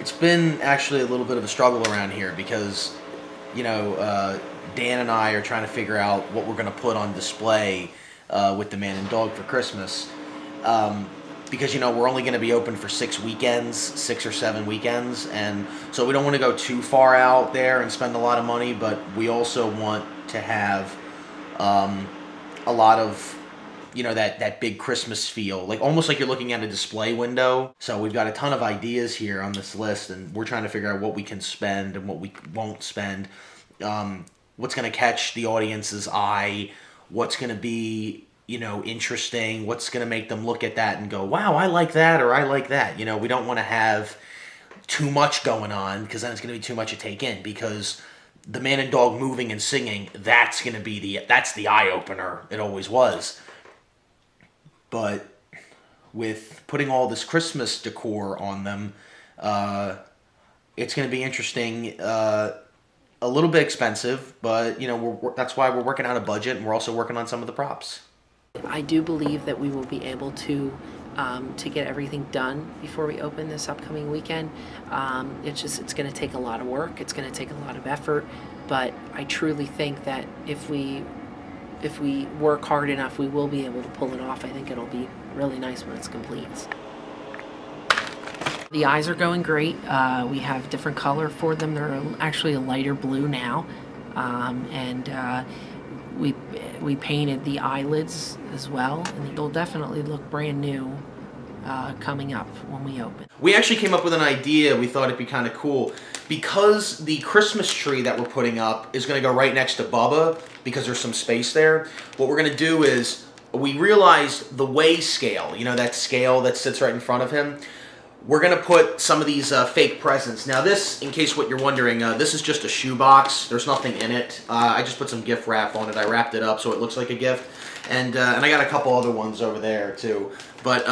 It's been actually a little bit of a struggle around here because, Dan and I are trying to figure out what we're going to put on display with the Man and Dog for Christmas. Because, we're only going to be open for 6 weekends, 6 or 7 weekends. And so we don't want to go too far out there and spend a lot of money, but we also want to have a lot of that big Christmas feel, like almost like you're looking at a display window. So we've got a ton of ideas here on this list, and we're trying to figure out what we can spend and what we won't spend. What's going to catch the audience's eye? What's going to be interesting? What's going to make them look at that and go, "Wow, I like that," or "I like that." We don't want to have too much going on because then it's going to be too much to take in. Because the Man and Dog moving and singing, that's going to be that's the eye opener. It always was. But with putting all this Christmas decor on them, it's going to be interesting. A little bit expensive, but that's why we're working out a budget, and we're also working on some of the props. I do believe that we will be able to get everything done before we open this upcoming weekend. It's going to take a lot of work. It's going to take a lot of effort, but I truly think that if we work hard enough, we will be able to pull it off. I think it'll be really nice when it's complete. The eyes are going great. We have different color for them. They're actually a lighter blue now, and we painted the eyelids as well, and they'll definitely look brand new coming up when we open. We actually came up with an idea. We thought it'd be kind of cool because the Christmas tree that we're putting up is going to go right next to Bubba because there's some space there. What we're going to do is we realized the weigh scale, that scale that sits right in front of him. We're going to put some of these fake presents. Now this, in case what you're wondering, this is just a shoebox. There's nothing in it. I just put some gift wrap on it. I wrapped it up so it looks like a gift. And I got a couple other ones over there too. But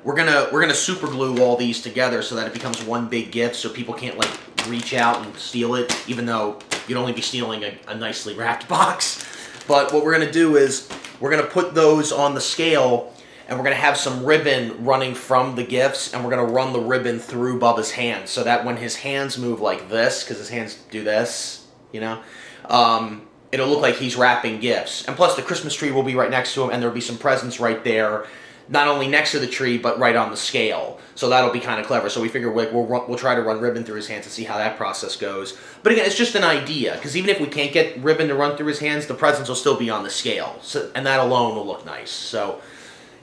we're gonna super glue all these together so that it becomes one big gift, so people can't like reach out and steal it, even though you'd only be stealing a nicely wrapped box. But what we're gonna do is we're gonna put those on the scale, and we're gonna have some ribbon running from the gifts, and we're gonna run the ribbon through Bubba's hands, so that when his hands move like this, because his hands do this, it'll look like he's wrapping gifts. And plus the Christmas tree will be right next to him, and there'll be some presents right there, not only next to the tree, but right on the scale. So that'll be kind of clever. So we figure we'll try to run ribbon through his hands and see how that process goes. But again, it's just an idea, because even if we can't get ribbon to run through his hands, the presents will still be on the scale. So, and that alone will look nice. So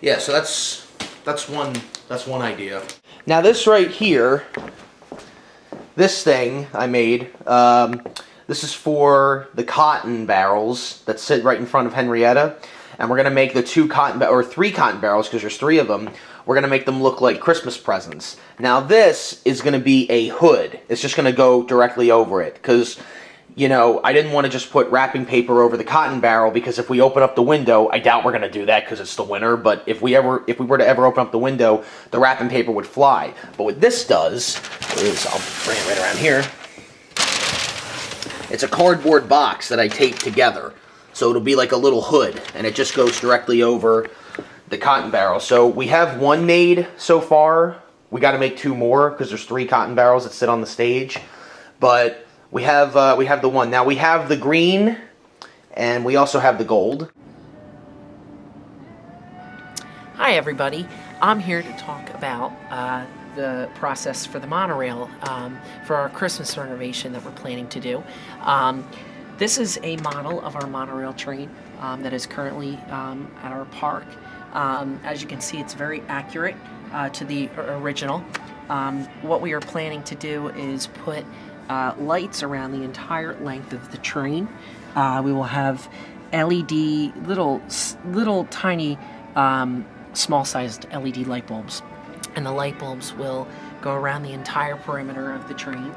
yeah, so that's one idea. Now this right here, this thing I made, this is for the cotton barrels that sit right in front of Henrietta. And we're going to make the 3 cotton barrels, because there's 3 of them, we're going to make them look like Christmas presents. Now this is going to be a hood. It's just going to go directly over it, because, I didn't want to just put wrapping paper over the cotton barrel, because if we open up the window, I doubt we're going to do that because it's the winter, but if we were to ever open up the window, the wrapping paper would fly. But what this does is, I'll bring it right around here, it's a cardboard box that I taped together. So it'll be like a little hood, and it just goes directly over the cotton barrel. So we have 1 made so far. We got to make 2 more because there's 3 cotton barrels that sit on the stage. But we have the 1. Now we have the green, and we also have the gold. Hi everybody, I'm here to talk about the process for the monorail for our Christmas renovation that we're planning to do. This is a model of our monorail train that is currently at our park. As you can see, it's very accurate to the original. What we are planning to do is put lights around the entire length of the train. We will have LED, little tiny, small-sized LED light bulbs. And the light bulbs will go around the entire perimeter of the train,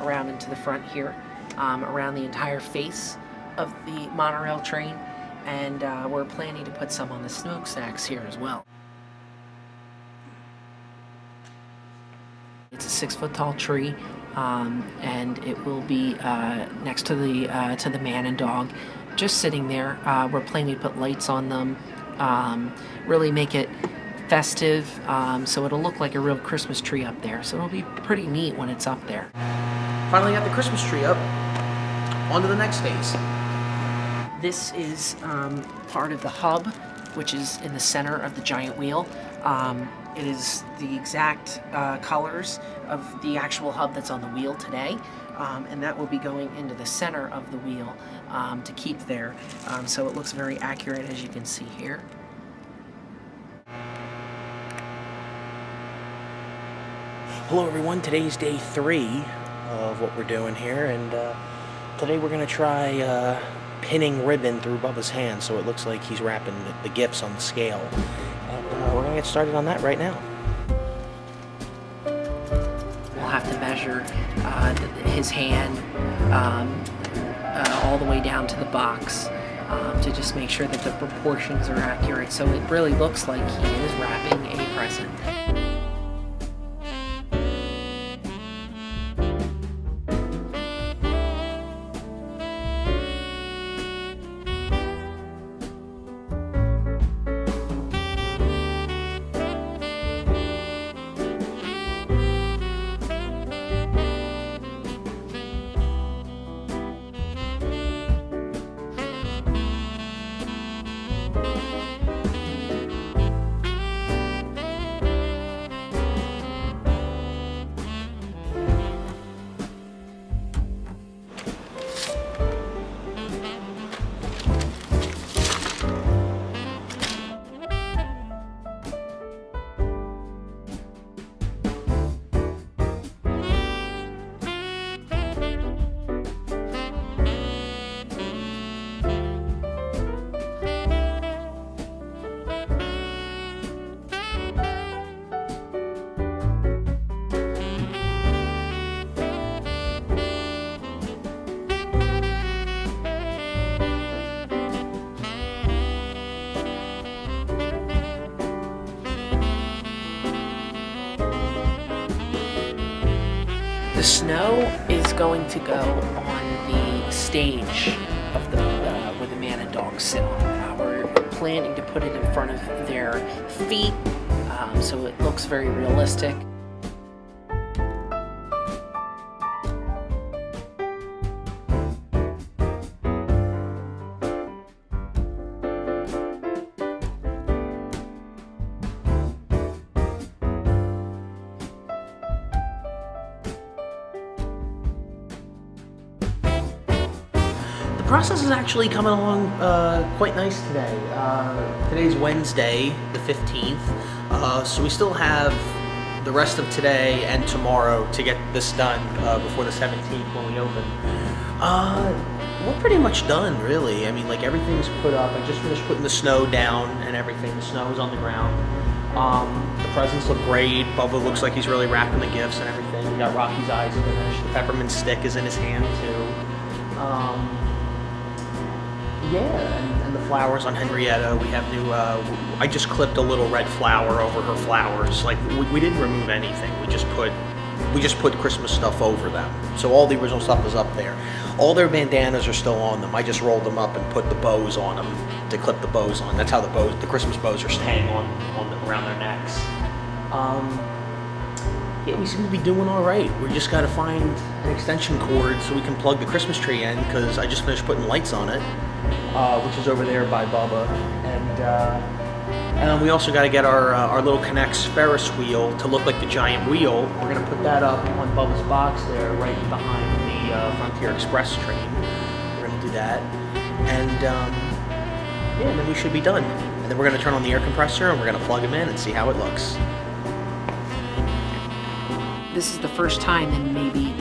around into the front here. Around the entire face of the monorail train, and we're planning to put some on the smokestacks here as well. It's a 6-foot-tall tree, and it will be next to the Man and Dog, just sitting there. We're planning to put lights on them, really make it festive, so it'll look like a real Christmas tree up there. So it'll be pretty neat when it's up there. Finally got the Christmas tree up. On to the next phase. This is part of the hub, which is in the center of the giant wheel. It is the exact colors of the actual hub that's on the wheel today, and that will be going into the center of the wheel to keep there. So it looks very accurate, as you can see here. Hello everyone, today's day 3 of what we're doing here, and today we're going to try pinning ribbon through Bubba's hand so it looks like he's wrapping the gifts on the scale. And we're going to get started on that right now. We'll have to measure his hand all the way down to the box to just make sure that the proportions are accurate, so it really looks like he is wrapping a present. The snow is going to go on the stage of the where the man and dog sit on. We're planning to put it in front of their feet, so it looks very realistic. The process is actually coming along quite nice today. Today's Wednesday, the 15th, so we still have the rest of today and tomorrow to get this done before the 17th when we open. We're pretty much done, really. I mean, like, everything's put up. I just finished putting the snow down and everything. The snow is on the ground. The presents look great. Bubba looks like he's really wrapping the gifts and everything. We got Rocky's eyes finished. The peppermint stick is in his hand, too. Yeah, and the flowers on Henrietta. We have new, I just clipped a little red flower over her flowers. Like, we didn't remove anything. We just put Christmas stuff over them. So all the original stuff is up there. All their bandanas are still on them. I just rolled them up and put the bows on them to clip the bows on. That's how the Christmas bows are staying around their necks. Yeah, we seem to be doing all right. We just got to find an extension cord so we can plug the Christmas tree in, because I just finished putting lights on it, which is over there by Bubba. And we also got to get our little K'NEX Ferris wheel to look like the giant wheel. We're going to put that up on Bubba's box there, right behind the Frontier Express train. We're going to do that. And yeah, then we should be done. And then we're going to turn on the air compressor and we're going to plug him in and see how it looks. This is the first time in maybe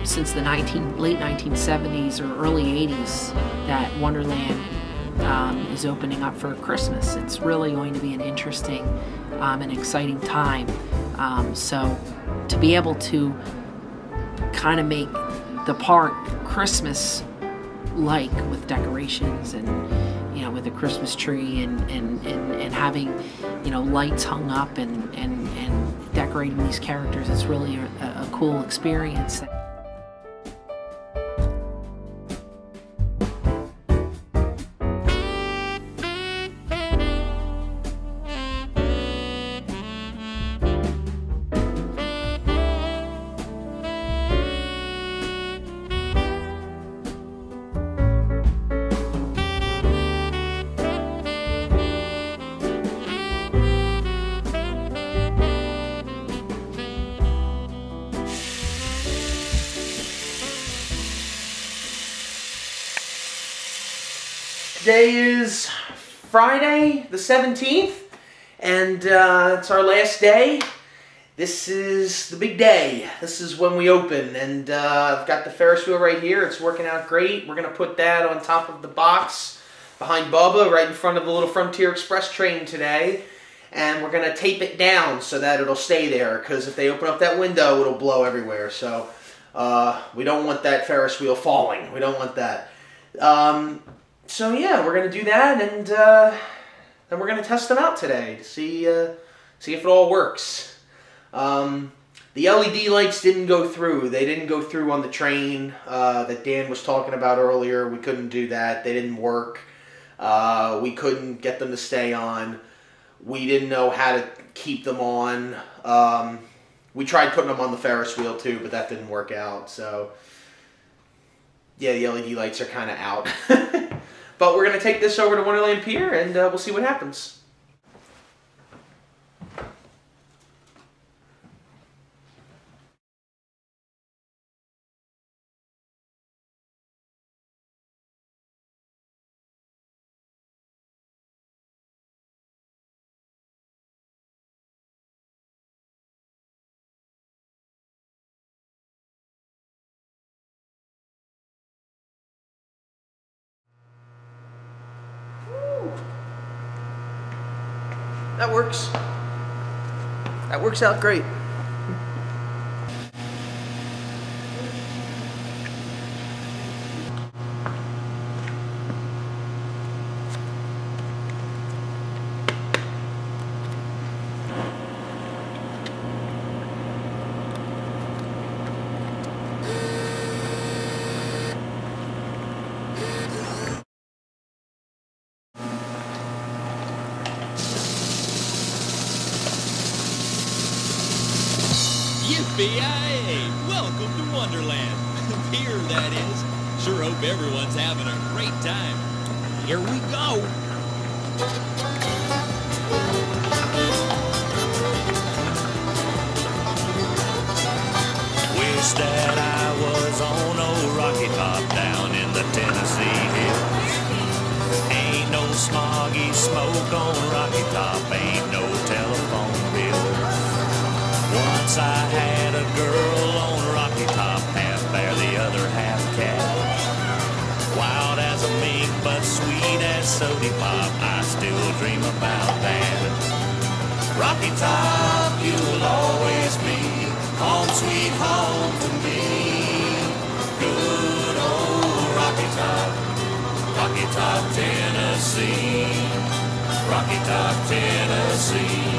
since the late 1970s or early 80s that Wonderland is opening up for Christmas. It's really going to be an interesting and exciting time. So to be able to kind of make the park Christmas-like with decorations and, you know, with a Christmas tree and having, you know, lights hung up and decorating these characters, it's really a cool experience. Today is Friday the 17th, and it's our last day. This is the big day. This is when we open, and I've got the Ferris wheel right here. It's working out great. We're going to put that on top of the box behind Bubba, right in front of the little Frontier Express train today. And we're going to tape it down so that it'll stay there, because if they open up that window, it'll blow everywhere. So we don't want that Ferris wheel falling. We don't want that. So yeah, we're going to do that, and then we're going to test them out today to see if it all works. The LED lights didn't go through. They didn't go through on the train that Dan was talking about earlier. We couldn't do that. They didn't work. We couldn't get them to stay on. We didn't know how to keep them on. We tried putting them on the Ferris wheel too, but that didn't work out. So yeah, the LED lights are kind of out. But we're going to take this over to Wonderland Pier, and we'll see what happens. That works. That works out great. Yippee-yay! Welcome to Wonderland. Here, that is. Sure hope everyone's having a great time. Here we go. Wish that I was on old Rocky Top down in the Tennessee hills. Ain't no smoggy smoke on Rocky Top, ain't no telephone bills. Once I had a girl on Rocky Top, half bear, the other half cat. Wild as a mink, but sweet as sody pop, I still dream about that. Rocky Top, you'll always be home, sweet home to me. Good old Rocky Top, Rocky Top, Tennessee. Rocky Top, Tennessee.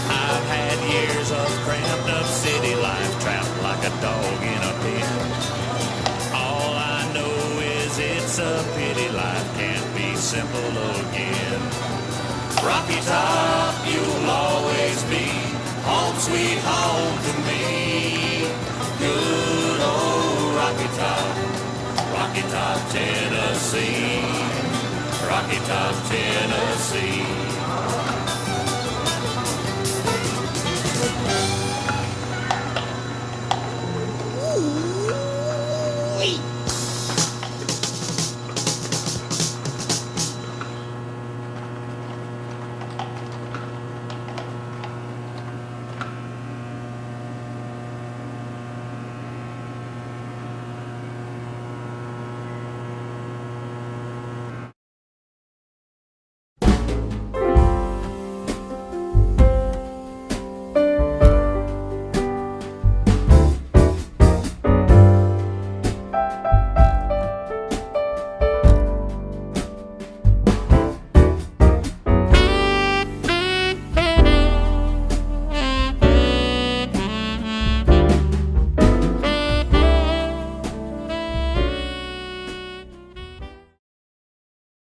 I've had years of cramped up city life, trapped like a dog in a pen. All I know is it's a pity life can't be simple again. Rocky Top, you'll always be home, sweet home to me. Good old Rocky Top, Tennessee. Rocky Top, Tennessee.